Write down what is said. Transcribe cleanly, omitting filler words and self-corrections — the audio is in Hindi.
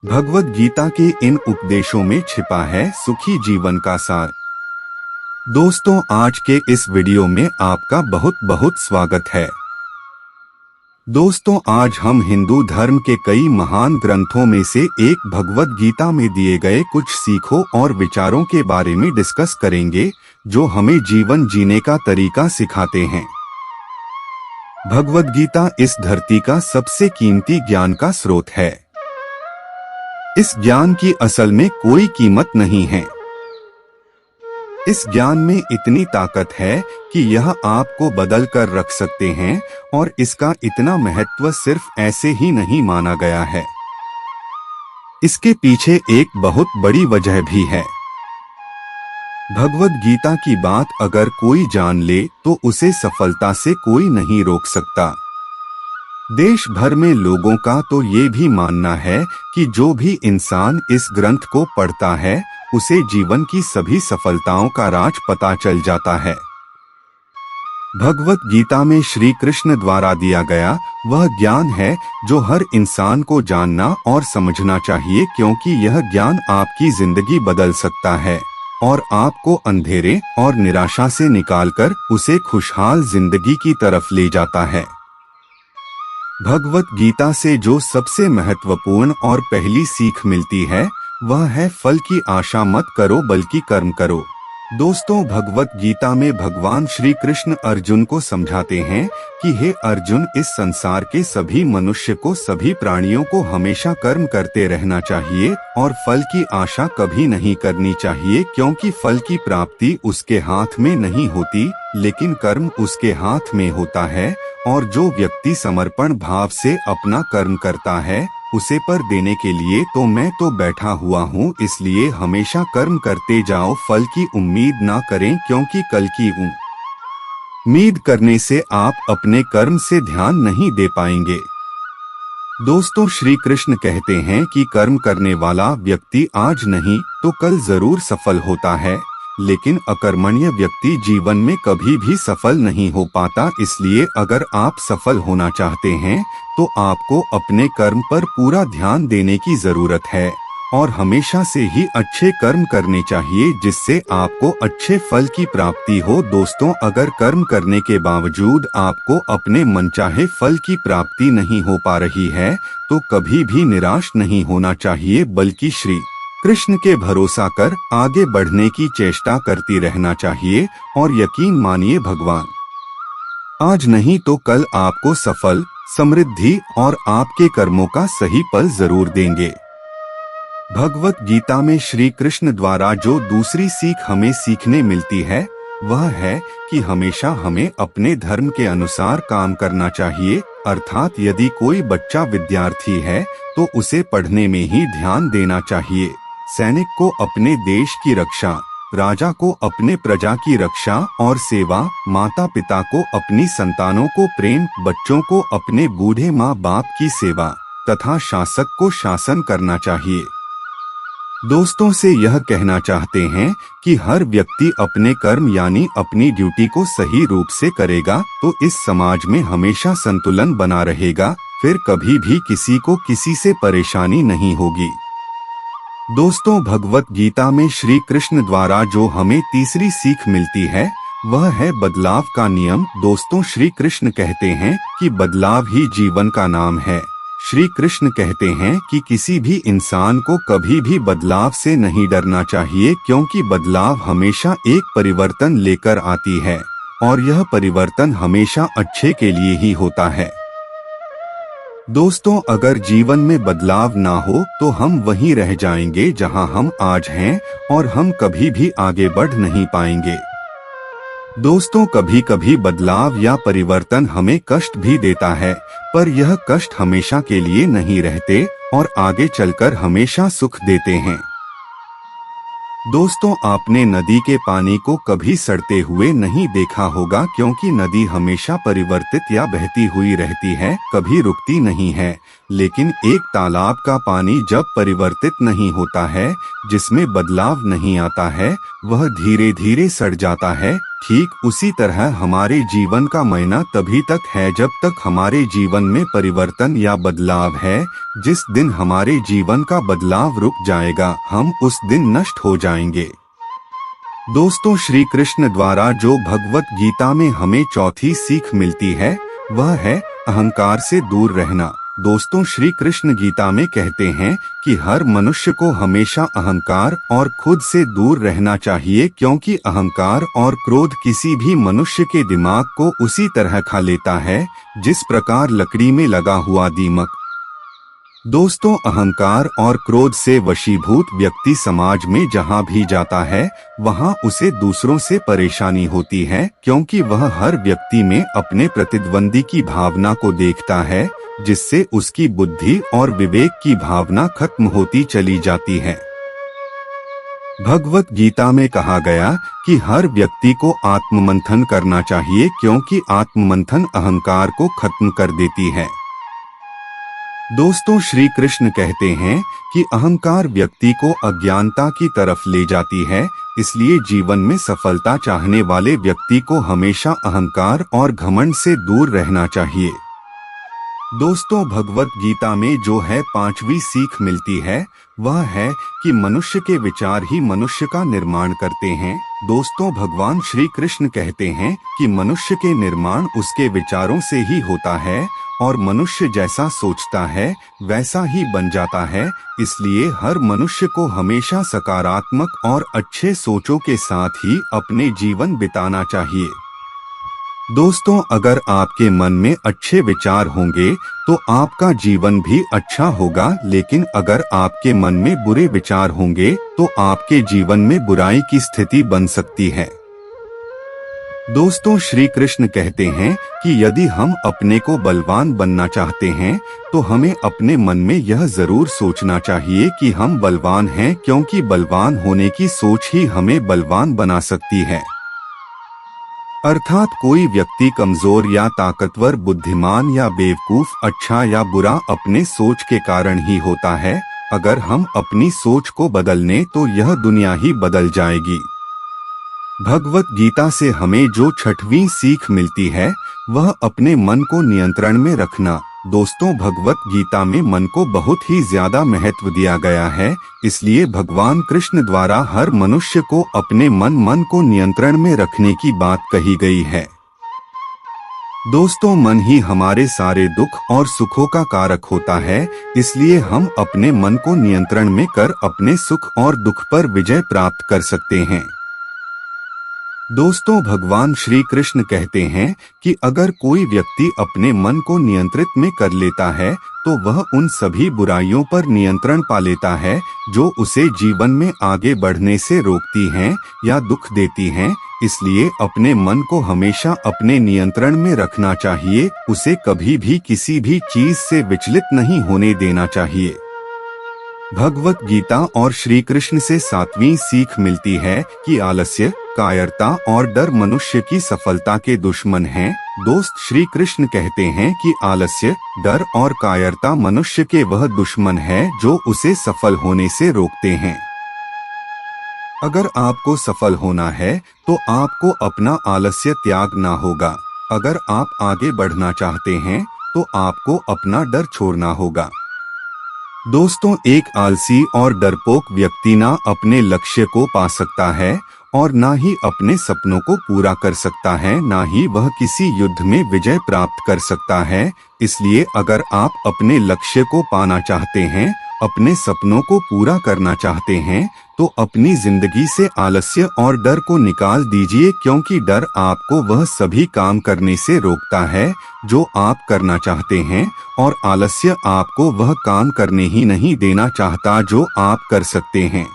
भगवद गीता के इन उपदेशों में छिपा है सुखी जीवन का सार। दोस्तों, आज के इस वीडियो में आपका बहुत बहुत स्वागत है। दोस्तों, आज हम हिंदू धर्म के कई महान ग्रंथों में से एक भगवद गीता में दिए गए कुछ सीखों और विचारों के बारे में डिस्कस करेंगे, जो हमें जीवन जीने का तरीका सिखाते हैं। भगवद गीता इस धरती का सबसे कीमती ज्ञान का स्रोत है। इस ज्ञान की असल में कोई कीमत नहीं है। इस ज्ञान में इतनी ताकत है कि यह आपको बदल कर रख सकते हैं, और इसका इतना महत्व सिर्फ ऐसे ही नहीं माना गया है। इसके पीछे एक बहुत बड़ी वजह भी है। भगवद गीता की बात अगर कोई जान ले तो उसे सफलता से कोई नहीं रोक सकता। देश भर में लोगों का तो ये भी मानना है कि जो भी इंसान इस ग्रंथ को पढ़ता है, उसे जीवन की सभी सफलताओं का राज पता चल जाता है। भगवद गीता में श्री कृष्ण द्वारा दिया गया वह ज्ञान है जो हर इंसान को जानना और समझना चाहिए, क्योंकि यह ज्ञान आपकी जिंदगी बदल सकता है और आपको अंधेरे और निराशा से निकालकर उसे खुशहाल जिंदगी की तरफ ले जाता है। भगवद गीता से जो सबसे महत्वपूर्ण और पहली सीख मिलती है, वह है फल की आशा मत करो बल्कि कर्म करो। दोस्तों, भगवद गीता में भगवान श्री कृष्ण अर्जुन को समझाते हैं कि हे अर्जुन, इस संसार के सभी मनुष्य को, सभी प्राणियों को हमेशा कर्म करते रहना चाहिए और फल की आशा कभी नहीं करनी चाहिए, क्योंकि फल की प्राप्ति उसके हाथ में नहीं होती, लेकिन कर्म उसके हाथ में होता है। और जो व्यक्ति समर्पण भाव से अपना कर्म करता है, उसे पर देने के लिए तो मैं तो बैठा हुआ हूँ, इसलिए हमेशा कर्म करते जाओ, फल की उम्मीद ना करें, क्योंकि कल की उम्मीद करने से आप अपने कर्म से ध्यान नहीं दे पाएंगे। दोस्तों, श्री कृष्ण कहते हैं कि कर्म करने वाला व्यक्ति आज नहीं तो कल जरूर सफल होता है, लेकिन अकर्मण्य व्यक्ति जीवन में कभी भी सफल नहीं हो पाता। इसलिए अगर आप सफल होना चाहते हैं तो आपको अपने कर्म पर पूरा ध्यान देने की जरूरत है और हमेशा से ही अच्छे कर्म करने चाहिए, जिससे आपको अच्छे फल की प्राप्ति हो। दोस्तों, अगर कर्म करने के बावजूद आपको अपने मनचाहे फल की प्राप्ति नहीं हो पा रही है, तो कभी भी निराश नहीं होना चाहिए, बल्कि श्री कृष्ण के भरोसा कर आगे बढ़ने की चेष्टा करती रहना चाहिए। और यकीन मानिए, भगवान आज नहीं तो कल आपको सफल, समृद्धि और आपके कर्मों का सही फल जरूर देंगे। भगवद गीता में श्री कृष्ण द्वारा जो दूसरी सीख हमें सीखने मिलती है, वह है कि हमेशा हमें अपने धर्म के अनुसार काम करना चाहिए। अर्थात यदि कोई बच्चा विद्यार्थी है तो उसे पढ़ने में ही ध्यान देना चाहिए। सैनिक को अपने देश की रक्षा, राजा को अपने प्रजा की रक्षा और सेवा, माता पिता को अपनी संतानों को प्रेम, बच्चों को अपने बूढ़े माँ बाप की सेवा तथा शासक को शासन करना चाहिए। दोस्तों से यह कहना चाहते हैं कि हर व्यक्ति अपने कर्म यानी अपनी ड्यूटी को सही रूप से करेगा तो इस समाज में हमेशा संतुलन बना रहेगा, फिर कभी भी किसी को किसी से परेशानी नहीं होगी। दोस्तों, भगवद गीता में श्री कृष्ण द्वारा जो हमें तीसरी सीख मिलती है, वह है बदलाव का नियम। दोस्तों, श्री कृष्ण कहते हैं कि बदलाव ही जीवन का नाम है। श्री कृष्ण कहते हैं कि किसी भी इंसान को कभी भी बदलाव से नहीं डरना चाहिए, क्योंकि बदलाव हमेशा एक परिवर्तन लेकर आती है और यह परिवर्तन हमेशा अच्छे के लिए ही होता है। दोस्तों, अगर जीवन में बदलाव ना हो तो हम वहीं रह जाएंगे जहां हम आज हैं और हम कभी भी आगे बढ़ नहीं पाएंगे। दोस्तों, कभी कभी बदलाव या परिवर्तन हमें कष्ट भी देता है, पर यह कष्ट हमेशा के लिए नहीं रहते और आगे चलकर हमेशा सुख देते हैं। दोस्तों, आपने नदी के पानी को कभी सड़ते हुए नहीं देखा होगा, क्योंकि नदी हमेशा परिवर्तित या बहती हुई रहती है, कभी रुकती नहीं है। लेकिन एक तालाब का पानी जब परिवर्तित नहीं होता है, जिसमें बदलाव नहीं आता है, वह धीरे धीरे सड़ जाता है। ठीक उसी तरह हमारे जीवन का मायना तभी तक है जब तक हमारे जीवन में परिवर्तन या बदलाव है। जिस दिन हमारे जीवन का बदलाव रुक जाएगा, हम उस दिन नष्ट हो जाएंगे। दोस्तों, श्री कृष्ण द्वारा जो भगवत गीता में हमें चौथी सीख मिलती है, वह है अहंकार से दूर रहना। दोस्तों, श्री कृष्ण गीता में कहते हैं कि हर मनुष्य को हमेशा अहंकार और खुद से दूर रहना चाहिए, क्योंकि अहंकार और क्रोध किसी भी मनुष्य के दिमाग को उसी तरह खा लेता है जिस प्रकार लकड़ी में लगा हुआ दीमक। दोस्तों, अहंकार और क्रोध से वशीभूत व्यक्ति समाज में जहां भी जाता है, वहां उसे दूसरों से परेशानी होती है, क्योंकि वह हर व्यक्ति में अपने प्रतिद्वंदी की भावना को देखता है, जिससे उसकी बुद्धि और विवेक की भावना खत्म होती चली जाती है। भगवत गीता में कहा गया कि हर व्यक्ति को आत्ममंथन करना चाहिए, क्योंकि आत्ममंथन अहंकार को खत्म कर देती है। दोस्तों, श्री कृष्ण कहते हैं कि अहंकार व्यक्ति को अज्ञानता की तरफ ले जाती है, इसलिए जीवन में सफलता चाहने वाले व्यक्ति को हमेशा अहंकार और घमंड से दूर रहना चाहिए। दोस्तों, भगवत गीता में जो है पांचवी सीख मिलती है, वह है कि मनुष्य के विचार ही मनुष्य का निर्माण करते हैं। दोस्तों, भगवान श्री कृष्ण कहते हैं कि मनुष्य के निर्माण उसके विचारों से ही होता है, और मनुष्य जैसा सोचता है वैसा ही बन जाता है। इसलिए हर मनुष्य को हमेशा सकारात्मक और अच्छे सोचों के साथ ही अपने जीवन बिताना चाहिए। दोस्तों, अगर आपके मन में अच्छे विचार होंगे तो आपका जीवन भी अच्छा होगा, लेकिन अगर आपके मन में बुरे विचार होंगे तो आपके जीवन में बुराई की स्थिति बन सकती है। दोस्तों, श्री कृष्ण कहते हैं कि यदि हम अपने को बलवान बनना चाहते हैं तो हमें अपने मन में यह जरूर सोचना चाहिए कि हम बलवान हैं, क्योंकि बलवान होने की सोच ही हमें बलवान बना सकती है। अर्थात कोई व्यक्ति कमजोर या ताकतवर, बुद्धिमान या बेवकूफ, अच्छा या बुरा अपने सोच के कारण ही होता है। अगर हम अपनी सोच को बदलने तो यह दुनिया ही बदल जाएगी। भगवत गीता से हमें जो छठवीं सीख मिलती है, वह अपने मन को नियंत्रण में रखना। दोस्तों, भगवत गीता में मन को बहुत ही ज्यादा महत्व दिया गया है, इसलिए भगवान कृष्ण द्वारा हर मनुष्य को अपने मन को नियंत्रण में रखने की बात कही गई है। दोस्तों, मन ही हमारे सारे दुख और सुखों का कारक होता है, इसलिए हम अपने मन को नियंत्रण में कर अपने सुख और दुख पर विजय प्राप्त कर सकते हैं। दोस्तों, भगवान श्री कृष्ण कहते हैं कि अगर कोई व्यक्ति अपने मन को नियंत्रित में कर लेता है तो वह उन सभी बुराइयों पर नियंत्रण पा लेता है जो उसे जीवन में आगे बढ़ने से रोकती हैं या दुख देती हैं। इसलिए अपने मन को हमेशा अपने नियंत्रण में रखना चाहिए, उसे कभी भी किसी भी चीज से विचलित नहीं होने देना चाहिए। भगवत गीता और श्री कृष्ण से सातवीं सीख मिलती है कि आलस्य, कायरता और डर मनुष्य की सफलता के दुश्मन हैं। दोस्त, श्री कृष्ण कहते हैं कि आलस्य, डर और कायरता मनुष्य के वह दुश्मन है जो उसे सफल होने से रोकते हैं। अगर आपको सफल होना है तो आपको अपना आलस्य त्यागना होगा। अगर आप आगे बढ़ना चाहते हैं तो आपको अपना डर छोड़ना होगा। दोस्तों, एक आलसी और डरपोक व्यक्ति ना अपने लक्ष्य को पा सकता है और ना ही अपने सपनों को पूरा कर सकता है, ना ही वह किसी युद्ध में विजय प्राप्त कर सकता है। इसलिए अगर आप अपने लक्ष्य को पाना चाहते हैं, अपने सपनों को पूरा करना चाहते हैं, तो अपनी जिंदगी से आलस्य और डर को निकाल दीजिए, क्योंकि डर आपको वह सभी काम करने से रोकता है जो आप करना चाहते हैं, और आलस्य आपको वह काम करने ही नहीं देना चाहता जो आप कर सकते हैं।